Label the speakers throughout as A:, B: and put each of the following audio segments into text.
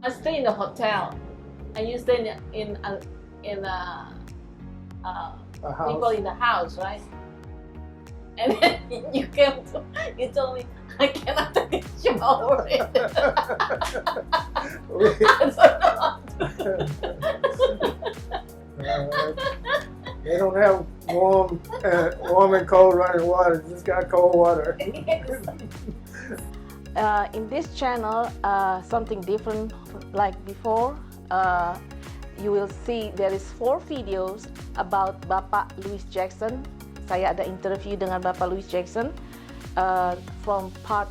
A: I stay in the hotel, and you stay in a
B: house.
A: people in the house, right? And then you told me I cannot take a shower. I don't know how to
B: They don't have warm and cold running water. Just got cold water.
A: In this channel, something different like before. You will see there is 4 videos about Bapak Louis Jackson. Saya ada interview dengan Bapak Louis Jackson. From part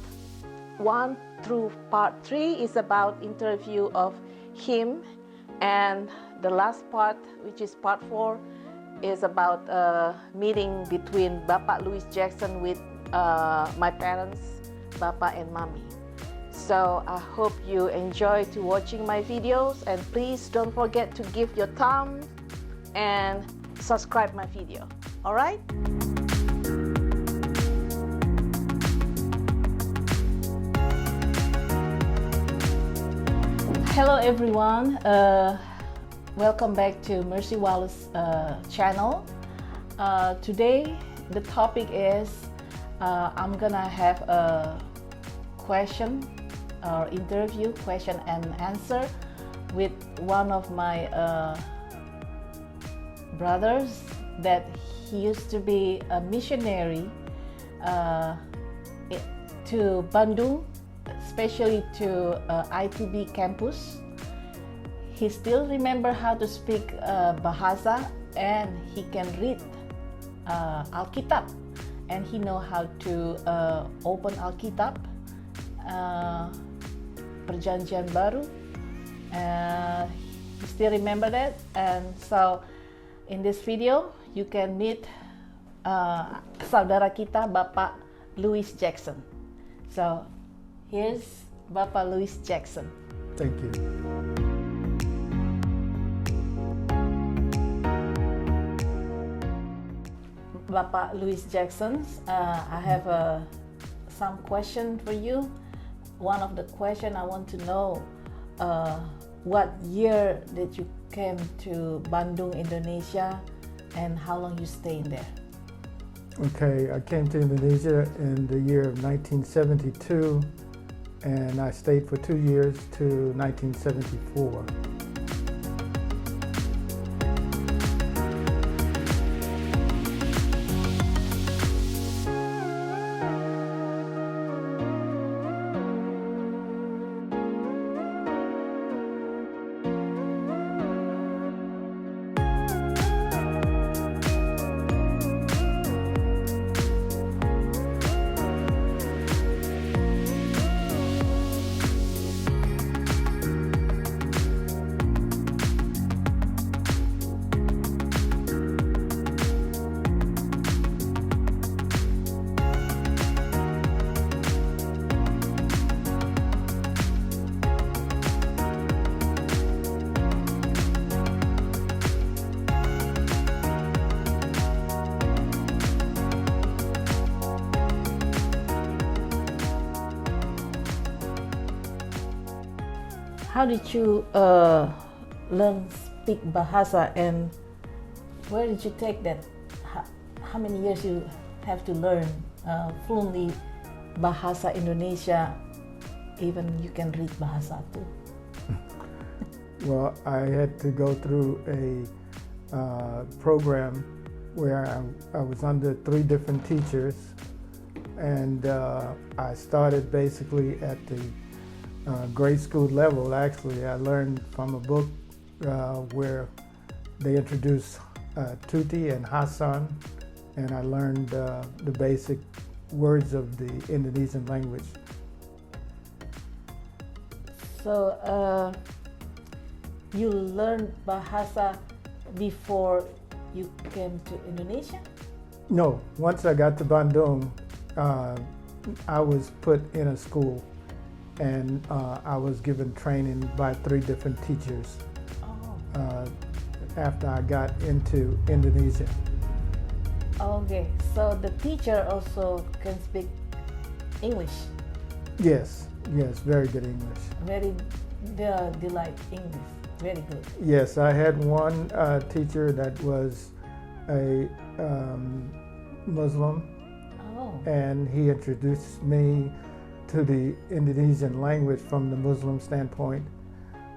A: 1 through part 3 is about interview of him, and the last part, which is part 4, is about meeting between Bapak Louis Jackson with my parents, Bapak and Mami. So I hope you enjoy to watching my videos, and please don't forget to give your thumb and subscribe my video. All right? Hello everyone. Welcome back to Mercy Wallace channel. Today the topic is I'm gonna have a question or interview, question and answer with one of my brothers that he used to be a missionary to Bandung, especially to ITB campus. He still remember how to speak Bahasa, and he can read Alkitab, and he know how to open Alkitab, Perjanjian Baru. He still remember that, and so in this video you can meet saudara kita Bapak Louis Jackson. So here's Bapak Louis Jackson.
B: Thank you.
A: Bapak Louis Jackson, I have some question for you. One of the question I want to know, what year did you came to Bandung, Indonesia, and how long you stay in there?
B: Okay, I came to Indonesia in the year of 1972, and I stayed for 2 years to 1974.
A: How did you learn speak Bahasa, and where did you take that? How many years you have to learn fluently Bahasa Indonesia, even you can read Bahasa too?
B: Well, I had to go through a program where I was under 3 different teachers, and I started basically at the grade school level. Actually, I learned from a book where they introduced Tuti and Hasan, and I learned the basic words of the Indonesian language.
A: So you learned Bahasa before you came to Indonesia?
B: No, once I got to Bandung, I was put in a school, and I was given training by 3 different teachers after I got into Indonesia.
A: Okay, so the teacher also can speak English?
B: Yes, yes, very good English.
A: Very, they like English. Very good.
B: Yes, I had one teacher that was a Muslim,
A: Oh,
B: and he introduced me to the Indonesian language from the Muslim standpoint.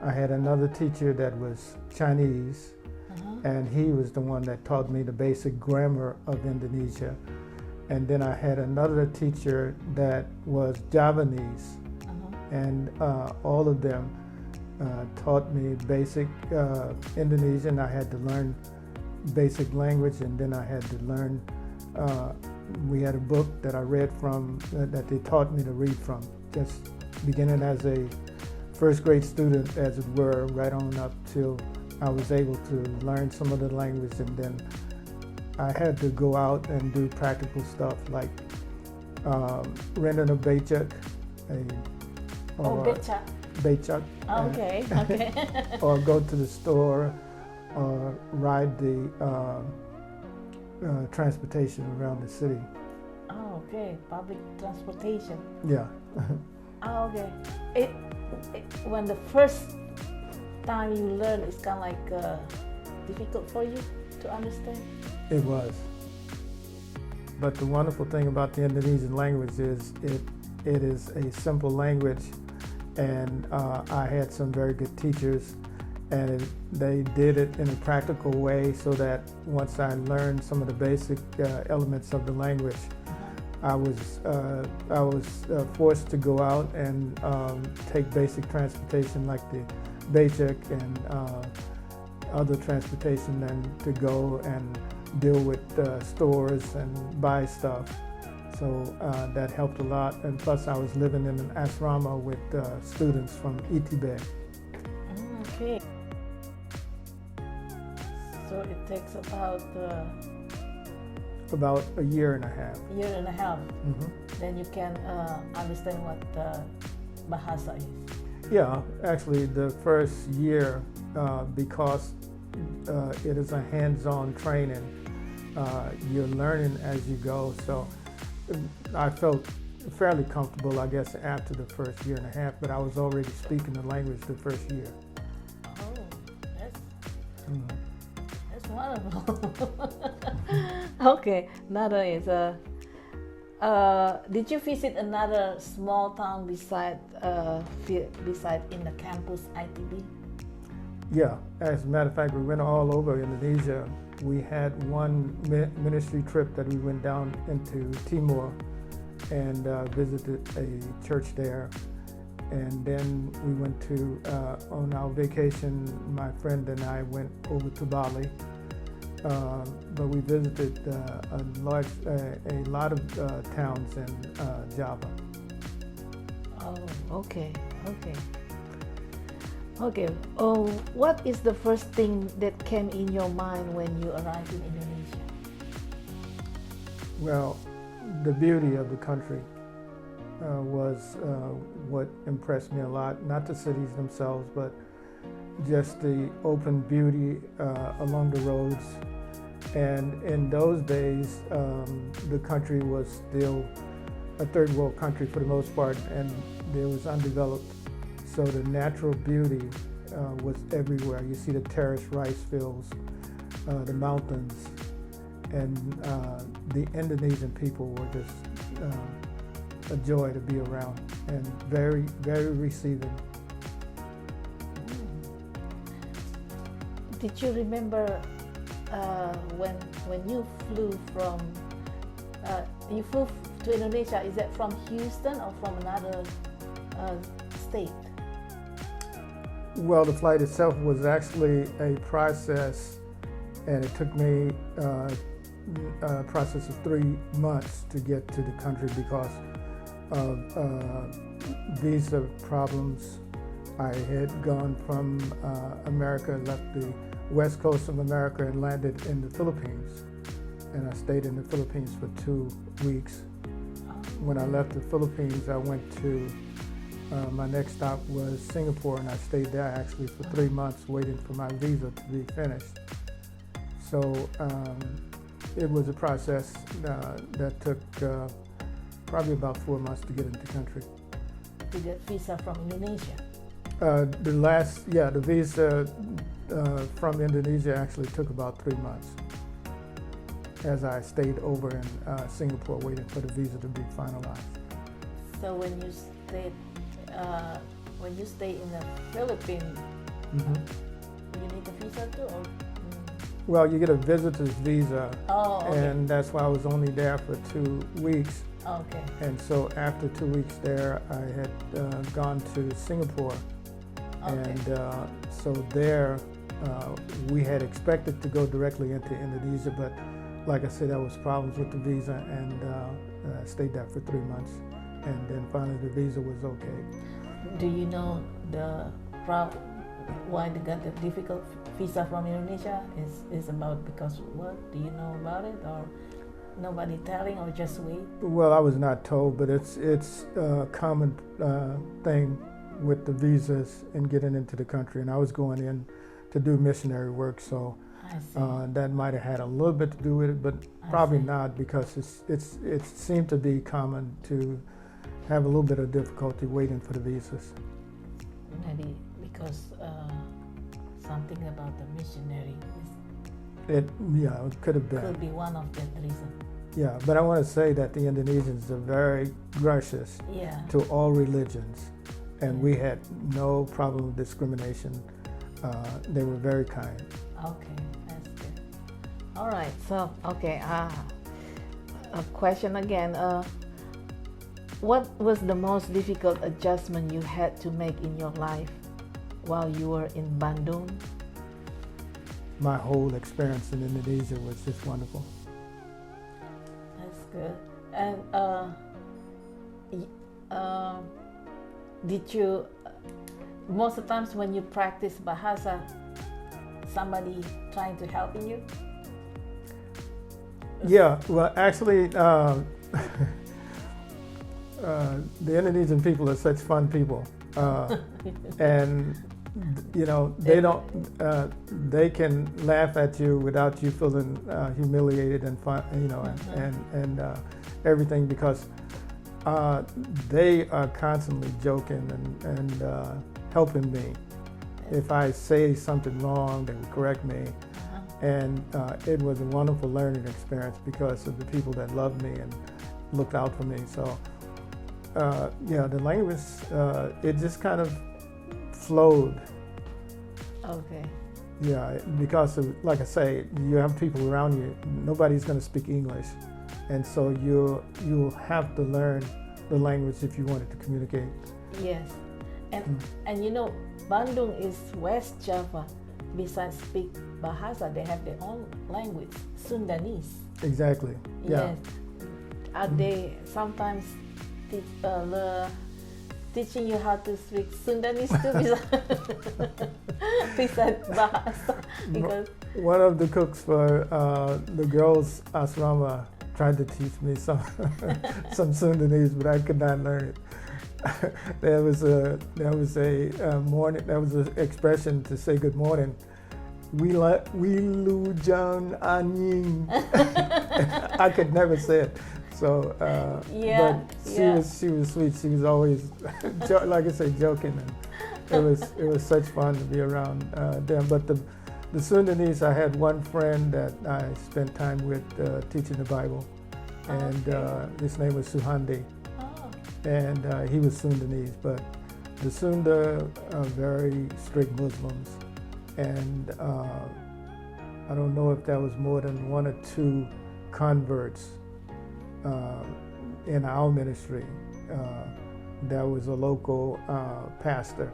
B: I had another teacher that was Chinese, and he was the one that taught me the basic grammar of Indonesia. And then I had another teacher that was Javanese, and all of them taught me basic Indonesian. I had to learn basic language, and then I had to learn, we had a book that I read from, that they taught me to read from, just beginning as a first grade student, as it were, right on up till I was able to learn some of the language. And then I had to go out and do practical stuff like renting a becak,
A: becak.
B: becak,
A: Okay, okay.
B: or go to the store, or ride the transportation around the city.
A: Oh, okay. Public transportation.
B: Yeah.
A: Oh, okay. When the first time you learn, it's kind of like difficult for you to understand.
B: It was. But the wonderful thing about the Indonesian language is it is a simple language, and I had some very good teachers, and they did it in a practical way, so that once I learned some of the basic elements of the language, I was forced to go out and take basic transportation like the becak and other transportation, and to go and deal with stores and buy stuff. So that helped a lot. And plus I was living in an asrama with students from ITB.
A: Okay. So it takes about
B: a year and a half.
A: year and a half.
B: Mm-hmm.
A: Then you can understand what bahasa is.
B: Yeah, actually the first year, because it is a hands-on training, you're learning as you go. So I felt fairly comfortable, I guess, after the first year and a half, but I was already speaking the language the first year.
A: Oh, that's
B: Mm-hmm.
A: that's wonderful. Okay, another is did you visit another small town beside in the campus ITB?
B: Yeah, as a matter of fact, we went all over Indonesia. We had one ministry trip that we went down into Timor and visited a church there. And then we went to, on our vacation, my friend and I went over to Bali. But we visited a lot of towns in Java.
A: Oh, okay, okay. Okay, oh, what is the first thing that came in your mind when you arrived in Indonesia?
B: Well, the beauty of the country was what impressed me a lot. Not the cities themselves, but just the open beauty along the roads. And in those days, the country was still a third world country for the most part, and it was undeveloped. So the natural beauty was everywhere. You see the terraced rice fields, the mountains, and the Indonesian people were just a joy to be around, and very, very receiving.
A: Did you remember when you flew to Indonesia? Is that from Houston or from another state?
B: Well, the flight itself was actually a process, and it took me a process of 3 months to get to the country because of visa problems. I had gone from America, left the west coast of America, and landed in the Philippines. And I stayed in the Philippines for 2 weeks. When I left the Philippines, I went to my next stop was Singapore, and I stayed there actually for 3 months waiting for my visa to be finished. So it was a process that took probably about 4 months to get into the country.
C: had to get visa from Indonesia?
B: The visa from Indonesia actually took about 3 months, as I stayed over in Singapore waiting for the visa to be finalized.
C: So when you stay in the Philippines, you need a visa too, or?
B: Well, you get a visitor's visa,
C: Oh, okay.
B: and that's why I was only there for 2 weeks.
C: Okay.
B: And so after 2 weeks there, I had gone to Singapore,
C: Okay.
B: and so there we had expected to go directly into Indonesia, but like I said, there was problems with the visa, and I stayed there for 3 months, and then finally the visa was okay.
C: Do you know why they got the difficult visa from Indonesia? Is about because what? Do you know about it, or nobody telling, or just wait?
B: Well, I was not told, but it's a common thing with the visas and getting into the country, and I was going in to do missionary work, so
C: I see.
B: that might have had a little bit to do with it, but probably
C: see.
B: not, because it seemed to be common to have a little bit of difficulty waiting for the visas.
C: Maybe because something about the missionary
B: It could have been.
C: could be one of the reasons.
B: Yeah, but I want to say that the Indonesians are very gracious
C: Yeah.
B: to all religions, and we had no problem with discrimination. They were very kind.
C: Okay, that's good. All right. So okay. A question again. What was the most difficult adjustment you had to make in your life while you were in Bandung?
B: My whole experience in Indonesia was just wonderful.
C: That's good. And did you most of the times when you practice bahasa, somebody trying to help you?
B: Yeah, well, actually, the Indonesian people are such fun people, and you know they can laugh at you without you feeling humiliated and fun, and everything, because they are constantly joking and helping me. If I say something wrong, they will correct me. And it was a wonderful learning experience because of the people that loved me and looked out for me. So, the language, it just kind of flowed.
C: Okay.
B: Yeah, because of, like I say, you have people around you, nobody's going to speak English. And so you'll have to learn the language if you wanted to communicate.
C: Yes. And you know, Bandung is West Java. Besides speak Bahasa, they have their own language, Sundanese.
B: Exactly. Yeah.
C: Yes. Are they sometimes teaching you how to speak Sundanese too, besides Bahasa? Because
B: one of the cooks for the girls' asrama tried to teach me some Sundanese, but I could not learn it. There was an expression to say good morning. Wilujeng anjing. I could never say it. So, but she was sweet. She was always, like I say, joking, and it was such fun to be around them. But the Sundanese, I had one friend that I spent time with teaching the Bible, and his name was Suhandi. And he was Sundanese, but the Sunda are very strict Muslims, and I don't know if there was more than 1 or 2 converts in our ministry. There was a local pastor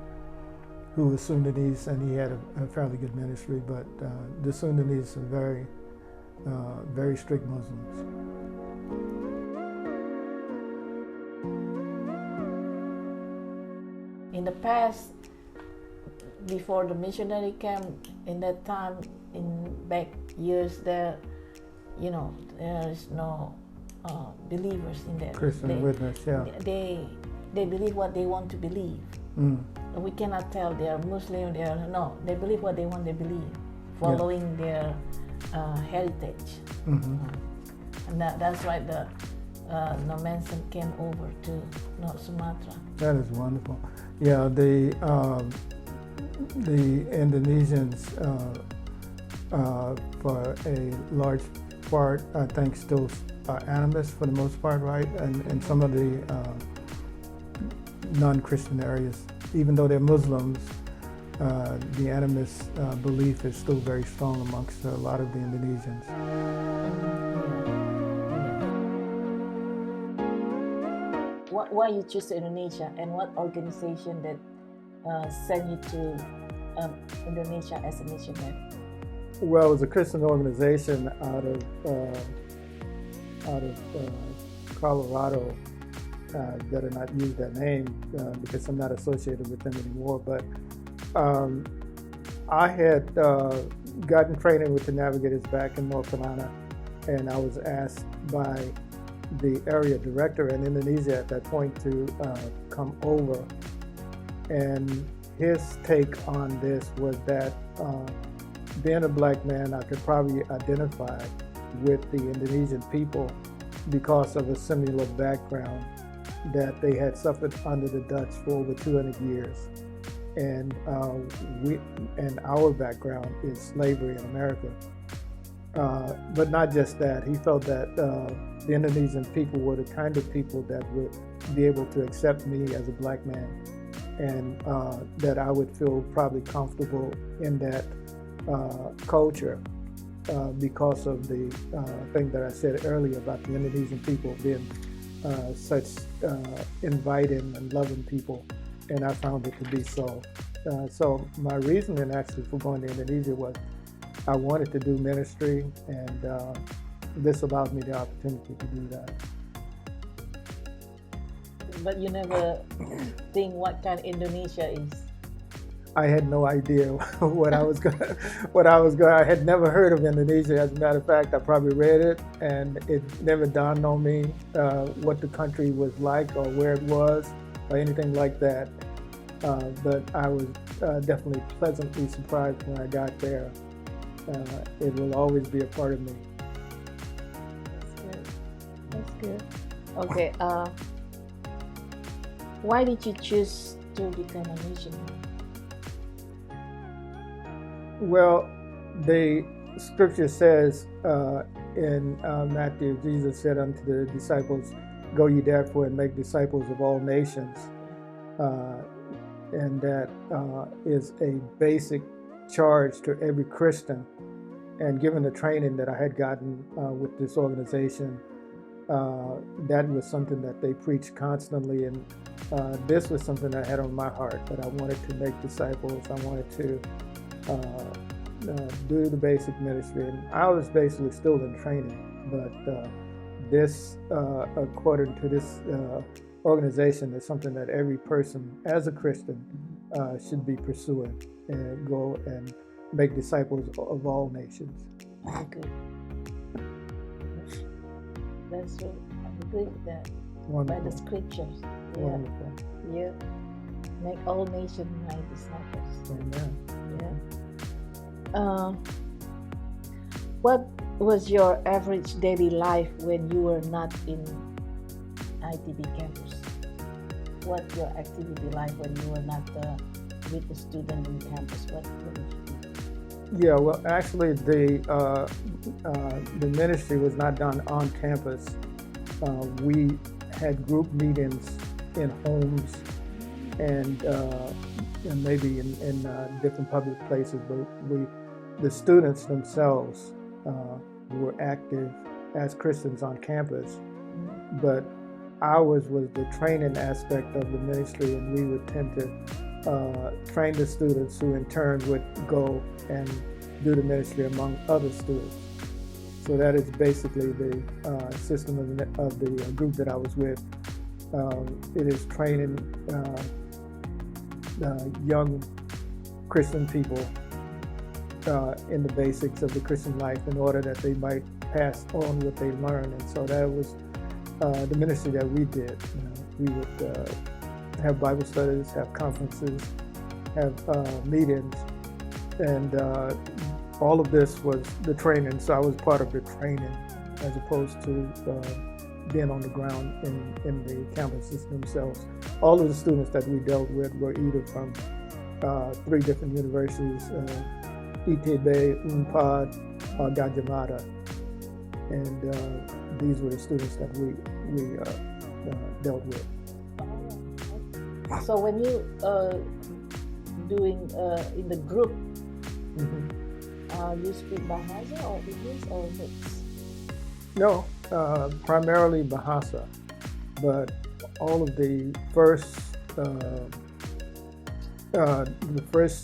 B: who was Sundanese, and he had a fairly good ministry, but the Sundanese are very strict Muslims.
C: in the past, before the missionary came, in that time, in back years, there is no believers in there.
B: Christian witness, yeah.
C: They believe what they want to believe. We cannot tell they are Muslim. They believe what they want to believe, following their heritage. And that's why no Manson came over to North Sumatra.
B: That is wonderful. Yeah, the Indonesians, for a large part, I think, still are animists for the most part, right? And some of the non-Christian areas, even though they're Muslims, the animist belief is still very strong amongst a lot of the Indonesians.
C: Why you choose Indonesia, and what organization that sent you to Indonesia as a missionary?
B: Well, it was a Christian organization out of Colorado. Better not use that name because I'm not associated with them anymore. But I had gotten training with the Navigators back in North Carolina, and I was asked by the area director in Indonesia at that point to come over. And his take on this was that being a black man, I could probably identify with the Indonesian people because of a similar background, that they had suffered under the Dutch for over 200 years. And our background is slavery in America. But not just that, he felt that the Indonesian people were the kind of people that would be able to accept me as a black man, and that I would feel probably comfortable in that culture because of the thing that I said earlier about the Indonesian people being such inviting and loving people, and I found it to be so. So my reasoning actually for going to Indonesia was I wanted to do ministry, and this allowed me the opportunity to do that.
C: But you never think what kind of Indonesia is?
B: I had no idea what I was going. I had never heard of Indonesia. As a matter of fact, I probably read it, and it never dawned on me what the country was like or where it was or anything like that. But I was definitely pleasantly surprised when I got there. It will always be a part of me.
C: That's good. Okay. Why did you choose to become a missionary?
B: Well, the scripture says in Matthew, Jesus said unto the disciples, "Go ye therefore and make disciples of all nations." And that is a basic charge to every Christian. And given the training that I had gotten with this organization, that was something that they preached constantly. And this was something I had on my heart, that I wanted to make disciples. I wanted to do the basic ministry. And I was basically still in training, but this, according to this organization, is something that every person as a Christian should be pursuing, and go and make disciples of all nations.
C: Good. That's true. I agree with that.
B: Wonderful.
C: By the scriptures. Yeah.
B: Wonderful.
C: Yeah. Make all nations my disciples.
B: Amen.
C: Yeah. What was your average daily life when you were not in ITB campus? What your activity life when you were not with the student in campus? What did you do?
B: Yeah, well, actually, the ministry was not done on campus. We had group meetings in homes and maybe in different public places, but the students themselves were active as Christians on campus, but ours was the training aspect of the ministry, and we would tend to train the students, who in turn would go and do the ministry among other students. So that is basically the system of the group that I was with. It is training young Christian people in the basics of the Christian life in order that they might pass on what they learned. And so that was the ministry that we did. We would have Bible studies, have conferences, have meetings, and all of this was the training. So I was part of the training as opposed to being on the ground in the campuses themselves. All of the students that we dealt with were either from 3 different universities, ITB, UNPAD, or Gajah Mada. And these were the students that we dealt with.
C: So when you doing in the group, you speak Bahasa or English or mix?
B: No, primarily Bahasa, but all of the first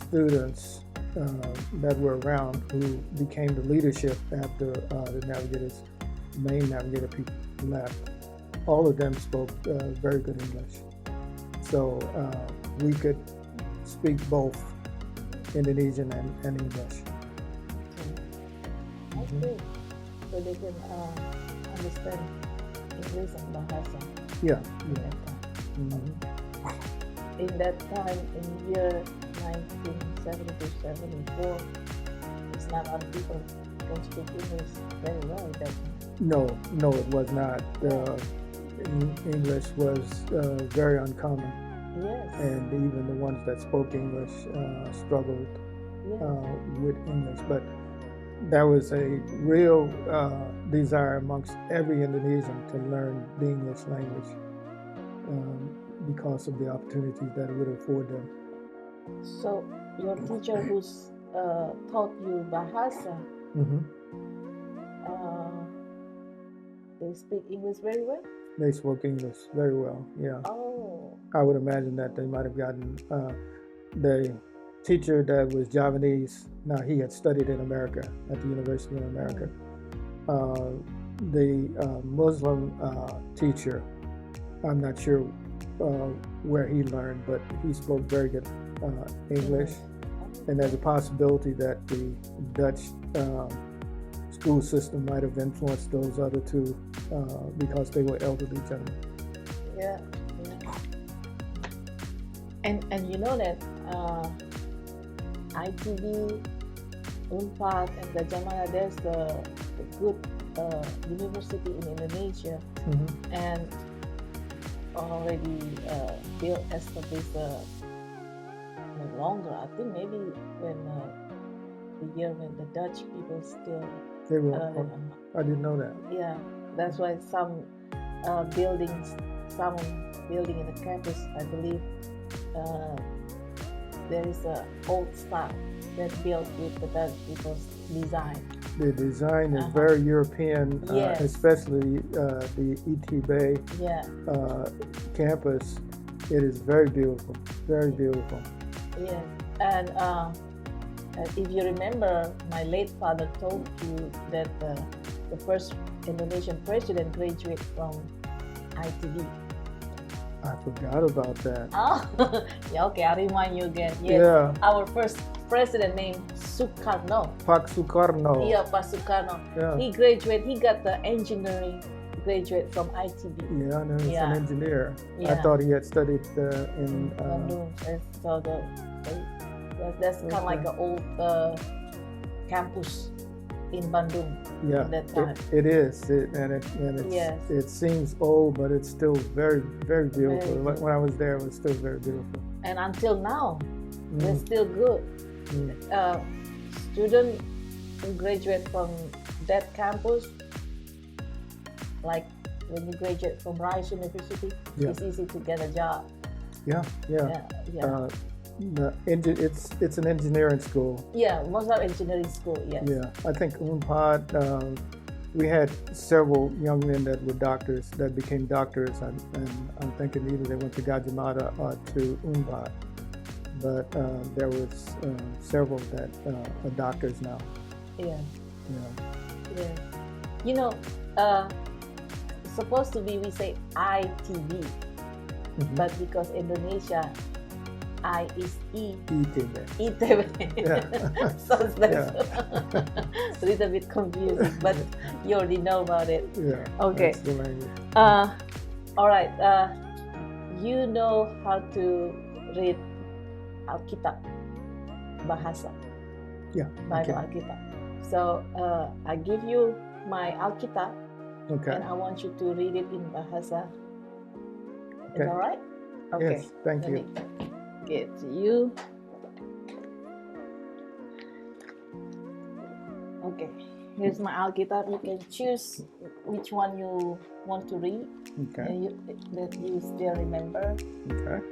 B: students that were around who became the leadership after the main navigator people left, all of them spoke very good English. So we could speak both Indonesian and English.
C: Okay. So they can understand English and Bahasa.
B: Yeah.
C: In that time. In that time, in year 1970-74, it's not all people can speak English very well.
B: No, it was not. English was very uncommon.
C: Yes.
B: And even the ones that spoke English struggled with English. But there was a real desire amongst every Indonesian to learn the English language because of the opportunities that it would afford them.
C: So your teacher who's taught you Bahasa, they speak English very well?
B: They spoke English very well, yeah.
C: Oh.
B: I would imagine that they might have gotten the teacher that was Javanese. Now, he had studied in America at the University of America. The Muslim teacher, I'm not sure where he learned, but he spoke very good English. And there's a possibility that the Dutch school system might have influenced those other 2 because they were elderly gentlemen.
C: Yeah. And you know that ITB, UNPAD, and Gajah Mada, there's the good university in Indonesia, and already built, established no longer. I think maybe when the year when the Dutch people still.
B: They were. I didn't know that.
C: Yeah, that's why some buildings, some building in the campus, I believe, there is a old style that's built with the Dutch people's design.
B: The design is very European,
C: Yes.
B: especially the ITB campus. It is very beautiful, very beautiful.
C: Yeah, and if you remember, my late father told you that the first Indonesian president graduated from ITB.
B: I forgot about that.
C: Oh, yeah, okay, I remind you again. Yes,
B: Yeah.
C: Our first president named Sukarno.
B: Pak Sukarno.
C: Yeah, Pak Sukarno.
B: Yeah.
C: He graduated, he got the engineering graduate from ITB.
B: Yeah, I know he's
C: Yeah.
B: an engineer. I
C: Yeah.
B: thought he had studied in.
C: Bandung. So that's kind of like an old campus in Bandung.
B: Yeah,
C: at that time.
B: it is,
C: Yes.
B: it seems old, but it's still very, very beautiful.
C: Very
B: When I was there, it was still very beautiful.
C: And until now, they're still good.
B: Mm.
C: Students who graduate from that campus, like when you graduate from Rice University,
B: Yeah.
C: it's easy to get a job.
B: Yeah.
C: Yeah.
B: It's an engineering school.
C: Yeah, most of engineering school, yes.
B: Yeah, I think UNPAD, we had several young men that were doctors, that became doctors, and I'm thinking either they went to Gajah Mada or to UNPAD. But there was several that are doctors now.
C: Yeah.
B: Yeah.
C: Yeah. You know, supposed to be we say ITV, but because Indonesia, I is E.
B: ITB.
C: ITB.
B: Yeah.
C: So that's a little bit confusing, but you already know about it.
B: Yeah.
C: Okay.
B: That's the language.
C: All right. You know how to read Alkitab, Bahasa.
B: Yeah.
C: Bible
B: Okay.
C: Alkitab. So I give you my Alkitab,
B: Okay.
C: and I want you to read it in Bahasa. Is
B: Okay.
C: that right? Okay.
B: Yes, thank
C: Let
B: you.
C: me get to you. Okay. Here's my Alkitab. You can choose which one you want to read
B: Okay.
C: that you still remember.
B: Okay.